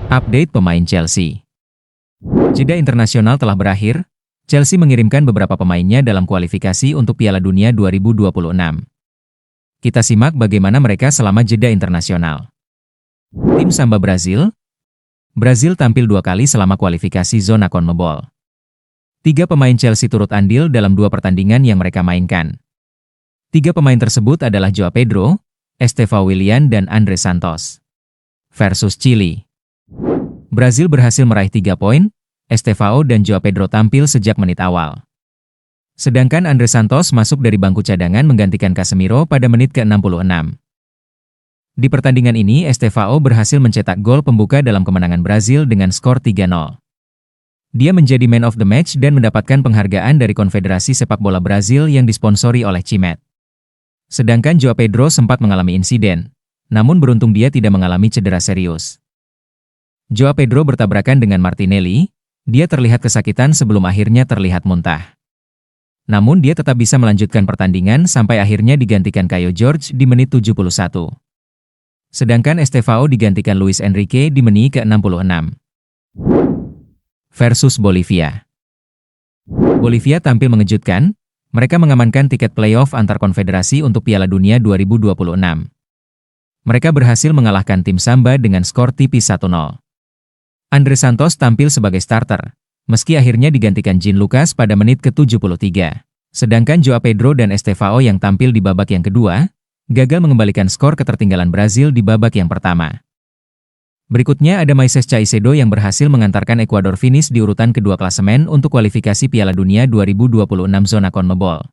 Update pemain Chelsea. Jeda internasional telah berakhir, Chelsea mengirimkan beberapa pemainnya dalam kualifikasi untuk Piala Dunia 2026. Kita simak bagaimana mereka selama jeda internasional. Tim Samba Brazil. Brazil tampil 2 kali selama kualifikasi zona CONMEBOL. 3 pemain Chelsea turut andil dalam 2 pertandingan yang mereka mainkan. 3 pemain tersebut adalah Joao Pedro, Estevão Willian dan Andrés Santos. Versus Chili. Brazil berhasil meraih 3 poin, Estevão dan Joao Pedro tampil sejak menit awal. Sedangkan Andrés Santos masuk dari bangku cadangan menggantikan Casemiro pada menit ke-66. Di pertandingan ini Estevão berhasil mencetak gol pembuka dalam kemenangan Brazil dengan skor 3-0. Dia menjadi man of the match dan mendapatkan penghargaan dari Konfederasi Sepak Bola Brazil yang disponsori oleh Cimet. Sedangkan Joao Pedro sempat mengalami insiden, namun beruntung dia tidak mengalami cedera serius. Joao Pedro bertabrakan dengan Martinelli, dia terlihat kesakitan sebelum akhirnya terlihat muntah. Namun dia tetap bisa melanjutkan pertandingan sampai akhirnya digantikan Caio Jorge di menit 71. Sedangkan Estevão digantikan Luis Enrique di menit ke-66. Versus Bolivia. Bolivia tampil mengejutkan, mereka mengamankan tiket playoff antar konfederasi untuk Piala Dunia 2026. Mereka berhasil mengalahkan tim Samba dengan skor tipis 1-0. Andrés Santos tampil sebagai starter, meski akhirnya digantikan Jean Lucas pada menit ke-73. Sedangkan Joao Pedro dan Estevão yang tampil di babak yang kedua, gagal mengembalikan skor ketertinggalan Brazil di babak yang pertama. Berikutnya ada Moises Caicedo yang berhasil mengantarkan Ekuador finish di urutan kedua klasemen untuk kualifikasi Piala Dunia 2026 zona CONMEBOL.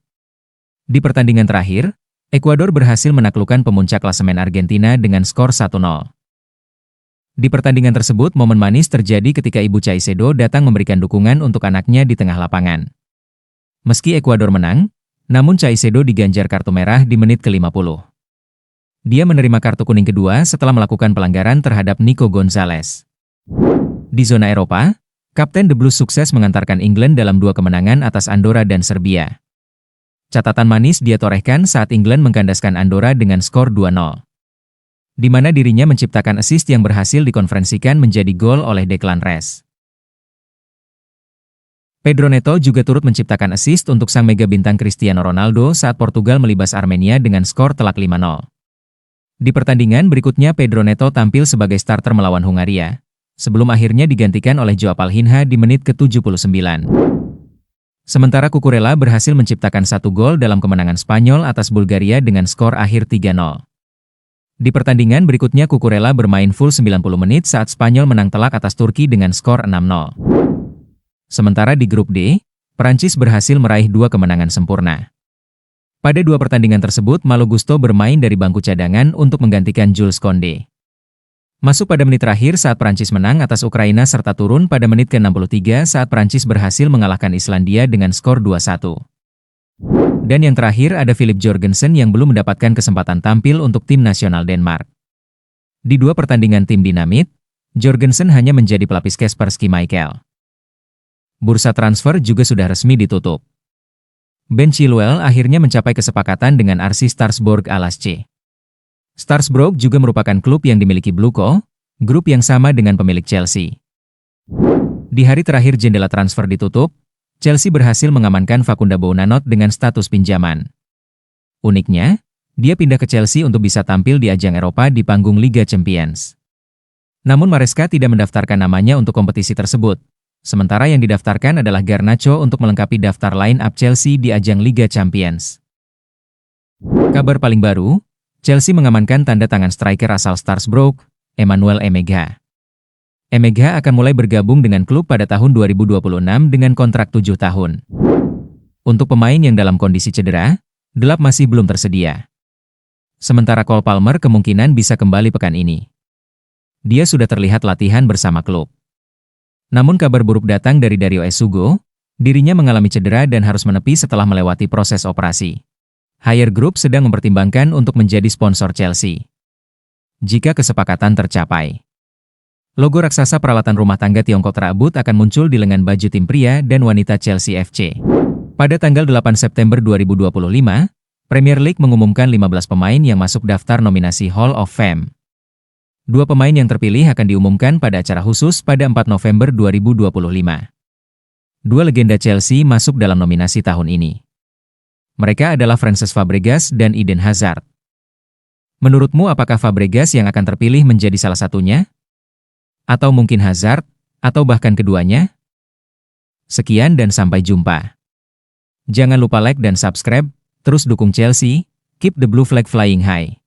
Di pertandingan terakhir, Ekuador berhasil menaklukkan pemuncak klasemen Argentina dengan skor 1-0. Di pertandingan tersebut momen manis terjadi ketika ibu Caicedo datang memberikan dukungan untuk anaknya di tengah lapangan. Meski Ekuador menang, namun Caicedo diganjar kartu merah di menit ke-50. Dia menerima kartu kuning kedua setelah melakukan pelanggaran terhadap Nico Gonzalez. Di zona Eropa, Kapten The Blues sukses mengantarkan England dalam 2 kemenangan atas Andorra dan Serbia. Catatan manis dia torehkan saat England mengkandaskan Andorra dengan skor 2-0. Di mana dirinya menciptakan assist yang berhasil dikonferensikan menjadi gol oleh Declan Rice. Pedro Neto juga turut menciptakan assist untuk sang mega bintang Cristiano Ronaldo saat Portugal melibas Armenia dengan skor telak 5-0. Di pertandingan berikutnya Pedro Neto tampil sebagai starter melawan Hungaria, sebelum akhirnya digantikan oleh Joao Palhinha di menit ke-79. Sementara Cucurella berhasil menciptakan 1 gol dalam kemenangan Spanyol atas Bulgaria dengan skor akhir 3-0. Di pertandingan berikutnya Cucurella bermain full 90 menit saat Spanyol menang telak atas Turki dengan skor 6-0. Sementara di grup D, Prancis berhasil meraih 2 kemenangan sempurna. Pada 2 pertandingan tersebut Malo Gusto bermain dari bangku cadangan untuk menggantikan Jules Koundé. Masuk pada menit terakhir saat Prancis menang atas Ukraina serta turun pada menit ke-63 saat Prancis berhasil mengalahkan Islandia dengan skor 2-1. Dan yang terakhir ada Philip Jorgensen yang belum mendapatkan kesempatan tampil untuk tim nasional Denmark. Di 2 pertandingan tim Dinamit, Jorgensen hanya menjadi pelapis Kaspersky Michael. Bursa transfer juga sudah resmi ditutup. Ben Chilwell akhirnya mencapai kesepakatan dengan RC Strasbourg Alasce. Strasbourg juga merupakan klub yang dimiliki Bluco, grup yang sama dengan pemilik Chelsea. Di hari terakhir jendela transfer ditutup, Chelsea berhasil mengamankan Facundo Bounanot dengan status pinjaman. Uniknya, dia pindah ke Chelsea untuk bisa tampil di ajang Eropa di panggung Liga Champions. Namun Maresca tidak mendaftarkan namanya untuk kompetisi tersebut. Sementara yang didaftarkan adalah Garnacho untuk melengkapi daftar line-up Chelsea di ajang Liga Champions. Kabar paling baru, Chelsea mengamankan tanda tangan striker asal Strasbourg, Emmanuel Emega. Emega akan mulai bergabung dengan klub pada tahun 2026 dengan kontrak 7 tahun. Untuk pemain yang dalam kondisi cedera, gelap masih belum tersedia. Sementara Cole Palmer kemungkinan bisa kembali pekan ini. Dia sudah terlihat latihan bersama klub. Namun kabar buruk datang dari Dario Esugo, dirinya mengalami cedera dan harus menepi setelah melewati proses operasi. Haier Group sedang mempertimbangkan untuk menjadi sponsor Chelsea. Jika kesepakatan tercapai, logo raksasa peralatan rumah tangga Tiongkok tersebut akan muncul di lengan baju tim pria dan wanita Chelsea FC. Pada tanggal 8 September 2025, Premier League mengumumkan 15 pemain yang masuk daftar nominasi Hall of Fame. Dua pemain yang terpilih akan diumumkan pada acara khusus pada 4 November 2025. Dua legenda Chelsea masuk dalam nominasi tahun ini. Mereka adalah Frances Fabregas dan Eden Hazard. Menurutmu apakah Fabregas yang akan terpilih menjadi salah satunya? Atau mungkin Hazard? Atau bahkan keduanya? Sekian dan sampai jumpa. Jangan lupa like dan subscribe, terus dukung Chelsea, keep the blue flag flying high.